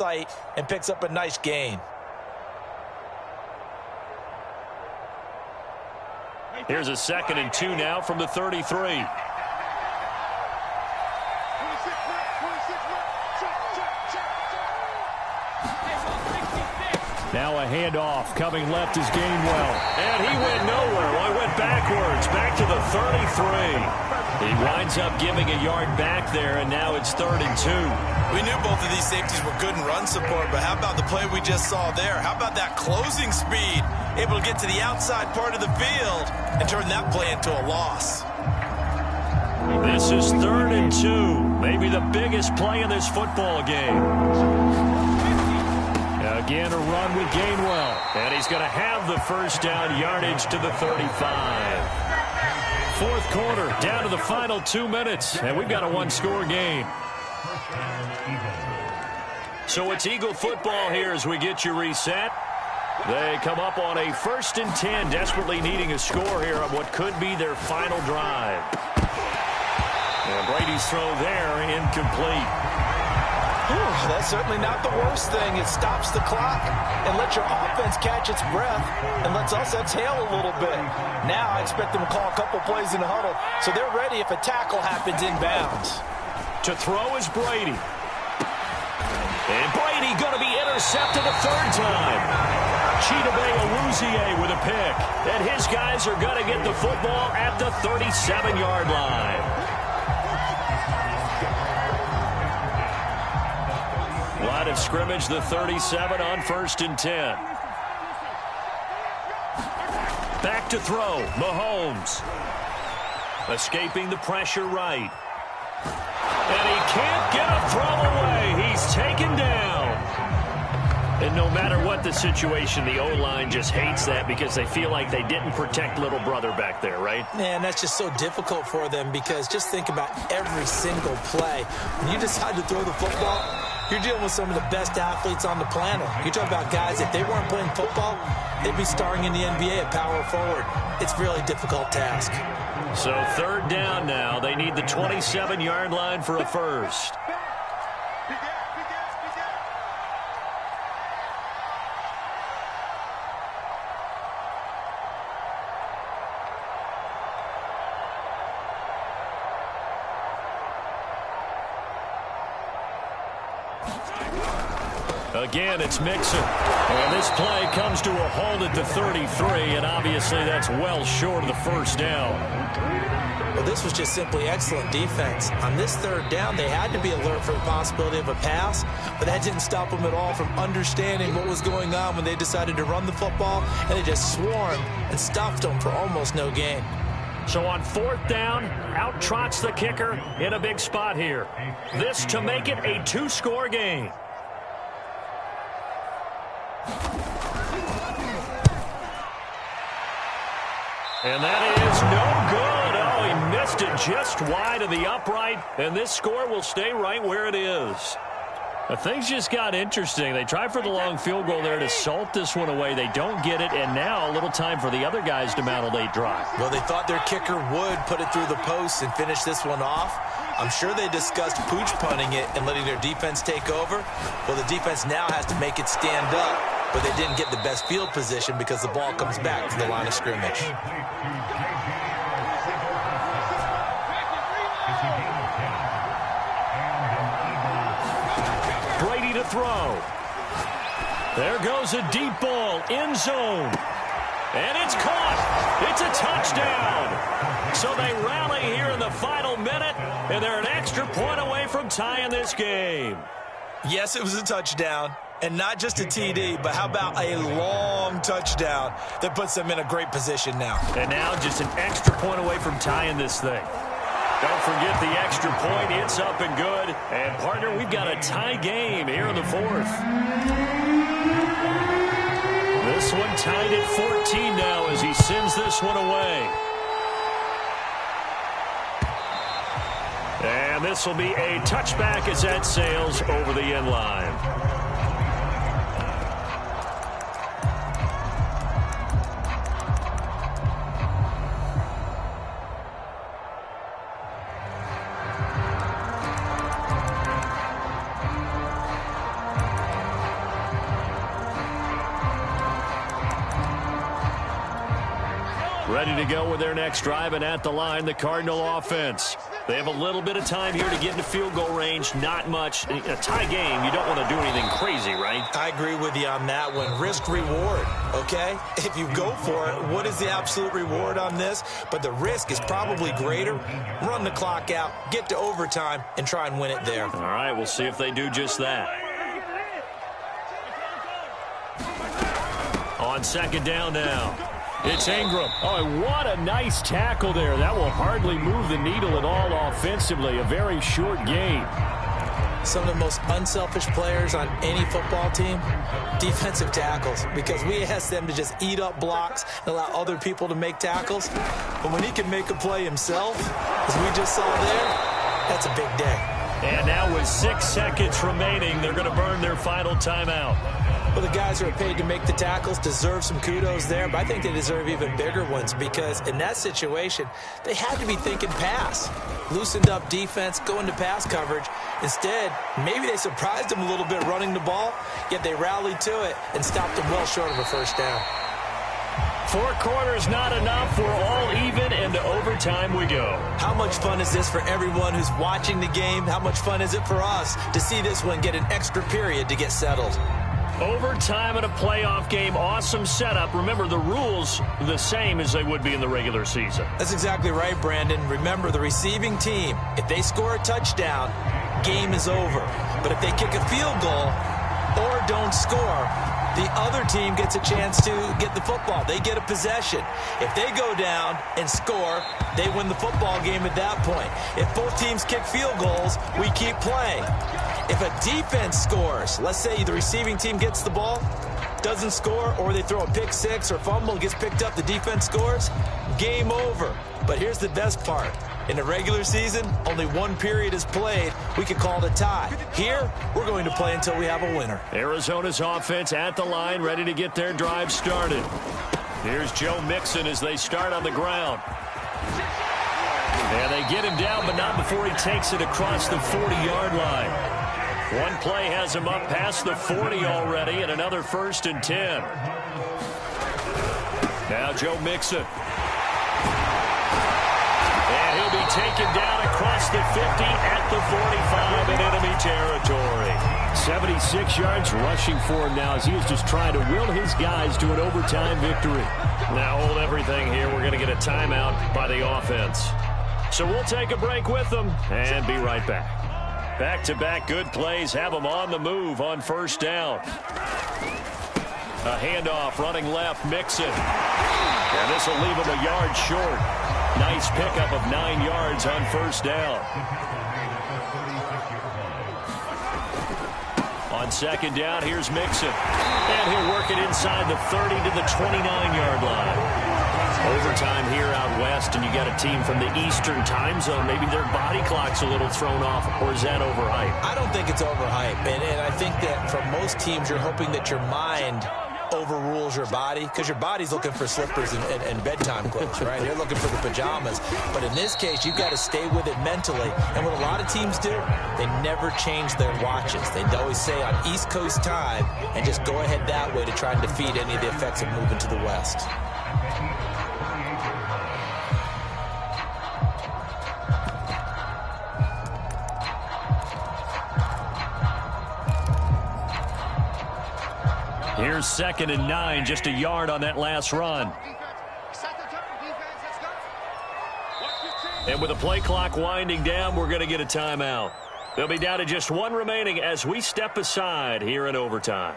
sight and picks up a nice gain. Here's a 2nd and 2 now from the 33. Now a handoff coming left is Gainwell. And he went nowhere. Well, he went backwards, back to the 33. He winds up giving a yard back there, and now it's 3rd and 2. We knew both of these safeties were good in run support, but how about the play we just saw there? How about that closing speed? Able to get to the outside part of the field and turn that play into a loss. This is 3rd and 2. Maybe the biggest play in this football game. Again, a run with Gainwell. And he's going to have the first down, yardage to the 35. 4th quarter, down to the final 2 minutes. And we've got a one-score game. So it's Eagle football here as we get you reset. They come up on a 1st and 10, desperately needing a score here on what could be their final drive. And Brady's throw there, incomplete. That's certainly not the worst thing. It stops the clock and lets your offense catch its breath and lets us exhale a little bit. Now I expect them to call a couple plays in the huddle, so they're ready if a tackle happens inbounds. To throw is Brady. And Brady going to be intercepted a 3rd time. Chidobe Awuzie with a pick. And his guys are going to get the football at the 37-yard line. Line of scrimmage, the 37 on 1st and 10. Back to throw, Mahomes. Escaping the pressure right. And he can't get a throw away. He's taken down. And no matter what the situation, the O-line just hates that because they feel like they didn't protect little brother back there, right? Man, that's just so difficult for them because just think about every single play. When you decide to throw the football, you're dealing with some of the best athletes on the planet. You're talking about guys, if they weren't playing football, they'd be starring in the NBA at power forward. It's a really difficult task. So 3rd down now. They need the 27-yard line for a first. Again, it's Mixon. And this play comes to a halt at the 33, and obviously that's well short of the first down. Well, this was just simply excellent defense. On this 3rd down, they had to be alert for the possibility of a pass, but that didn't stop them at all from understanding what was going on when they decided to run the football, and they just swarmed and stuffed them for almost no gain. So on 4th down, out trots the kicker in a big spot here. This to make it a 2-score game. And that is no good. Oh, he missed it just wide of the upright, and this score will stay right where it is. Things just got interesting. They tried for the long field goal there to salt this one away. They don't get it, and now a little time for the other guys to mount a late drive. Well, they thought their kicker would put it through the post and finish this one off. I'm sure they discussed pooch punting it and letting their defense take over. Well, the defense now has to make it stand up, but they didn't get the best field position because the ball comes back to the line of scrimmage. Brady to throw. There goes a deep ball, end zone. And it's caught. It's a touchdown. So they rally here in the final minute, and they're an extra point away from tying this game. Yes, it was a touchdown. And not just a TD, but how about a long touchdown that puts them in a great position now. And now just an extra point away from tying this thing. Don't forget the extra point. It's up and good. And, partner, we've got a tie game here in the 4th. This one tied at 14 now as he sends this one away. And this will be a touchback as that sails over the end line. Ready to go with their next drive, and at the line, the Cardinal offense. They have a little bit of time here to get into field goal range. Not much. In a tie game, you don't want to do anything crazy, right? I agree with you on that one. Risk-reward, okay? If you go for it, what is the absolute reward on this? But the risk is probably greater. Run the clock out, get to overtime, and try and win it there. All right, we'll see if they do just that. On second down now. It's Ingram. Oh, and what a nice tackle there. That will hardly move the needle at all offensively. A very short game. Some of the most unselfish players on any football team, defensive tackles, because we ask them to just eat up blocks and allow other people to make tackles. But when he can make a play himself, as we just saw there, that's a big day. And now with 6 seconds remaining, they're going to burn their final timeout. Well, the guys who are paid to make the tackles deserve some kudos there, but I think they deserve even bigger ones because in that situation, they had to be thinking pass. Loosened up defense, going to pass coverage. Instead, maybe they surprised them a little bit running the ball, yet they rallied to it and stopped them well short of a first down. 4 quarters not enough. We're all even, and to overtime we go. How much fun is this for everyone who's watching the game? How much fun is it for us to see this one get an extra period to get settled? Overtime in a playoff game, awesome setup. Remember, the rules the same as they would be in the regular season. That's exactly right, Brandon. Remember, the receiving team, if they score a touchdown, game is over. But if they kick a field goal or don't score, the other team gets a chance to get the football. They get a possession. If they go down and score, they win the football game at that point. If both teams kick field goals, we keep playing. If a defense scores, let's say the receiving team gets the ball, doesn't score, or they throw a pick six or fumble, gets picked up, the defense scores, game over. But here's the best part. In the regular season, only one period is played. We could call it a tie. Here, we're going to play until we have a winner. Arizona's offense at the line, ready to get their drive started. Here's Joe Mixon as they start on the ground. And they get him down, but not before he takes it across the 40-yard line. One play has him up past the 40 already, and another 1st and 10. Now Joe Mixon. And he'll be taken down across the 50 at the 45 in enemy territory. 76 yards rushing for him now as he is just trying to will his guys to an overtime victory. Now hold everything here. We're going to get a timeout by the offense. So we'll take a break with them and be right back. Back-to-back good plays have them on the move on 1st down. A handoff running left, Mixon. And this will leave him a yard short. Nice pickup of 9 yards on 1st down. On 2nd down, here's Mixon. And he'll work it inside the 30 to the 29-yard line. Overtime here out west, and you got a team from the Eastern time zone. Maybe their body clock's a little thrown off, or is that overhyped? I don't think it's overhyped, and I think that for most teams, you're hoping that your mind overrules your body, because your body's looking for slippers and bedtime clothes, right? They're looking for the pajamas. But in this case, you've got to stay with it mentally. And what a lot of teams do, they never change their watches. They always say on East Coast time, and just go ahead that way to try and defeat any of the effects of moving to the West. Here's 2nd and 9, just a yard on that last run. And with the play clock winding down, we're going to get a timeout. They'll be down to just 1 remaining as we step aside here in overtime.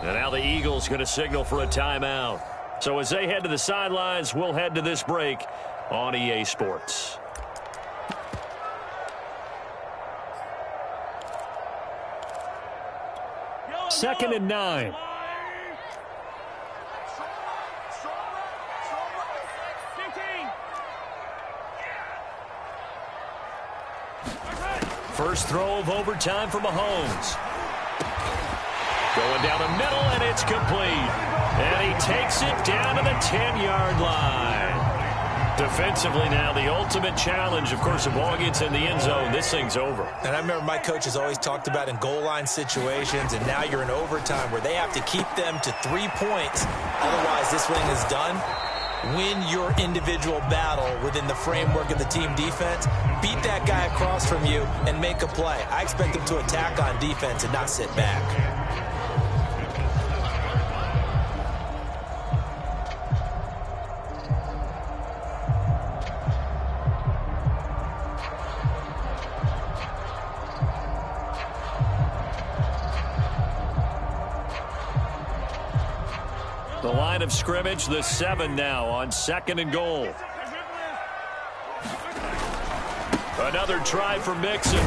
And now the Eagles going to signal for a timeout. So as they head to the sidelines, we'll head to this break on EA Sports. Second and 9. First throw of overtime for Mahomes. Going down the middle, and it's complete. And he takes it down to the 10-yard line. Defensively now, the ultimate challenge. Of course, the ball gets in the end zone, this thing's over. And I remember my coaches always talked about in goal line situations, and now you're in overtime where they have to keep them to 3 points. Otherwise, this thing is done. Win your individual battle within the framework of the team defense. Beat that guy across from you and make a play. I expect them to attack on defense and not sit back. The line of scrimmage, the 7 now on 2nd and goal. Another try for Mixon. And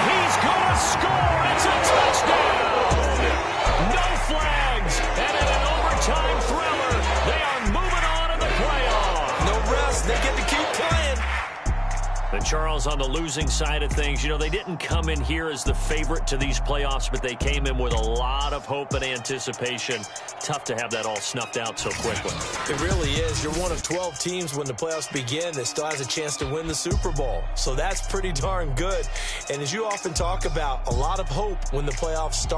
he's going to score. It's a touchdown. No flags. And in an overtime thriller, they are moving on in the playoffs. No rest. They get to keep playing. And Charles, on the losing side of things, you know, they didn't come in here as the favorite to these playoffs, but they came in with a lot of hope and anticipation. Tough to have that all snuffed out so quickly. It really is. You're one of 12 teams when the playoffs begin that still has a chance to win the Super Bowl. So that's pretty darn good. And as you often talk about, a lot of hope when the playoffs start.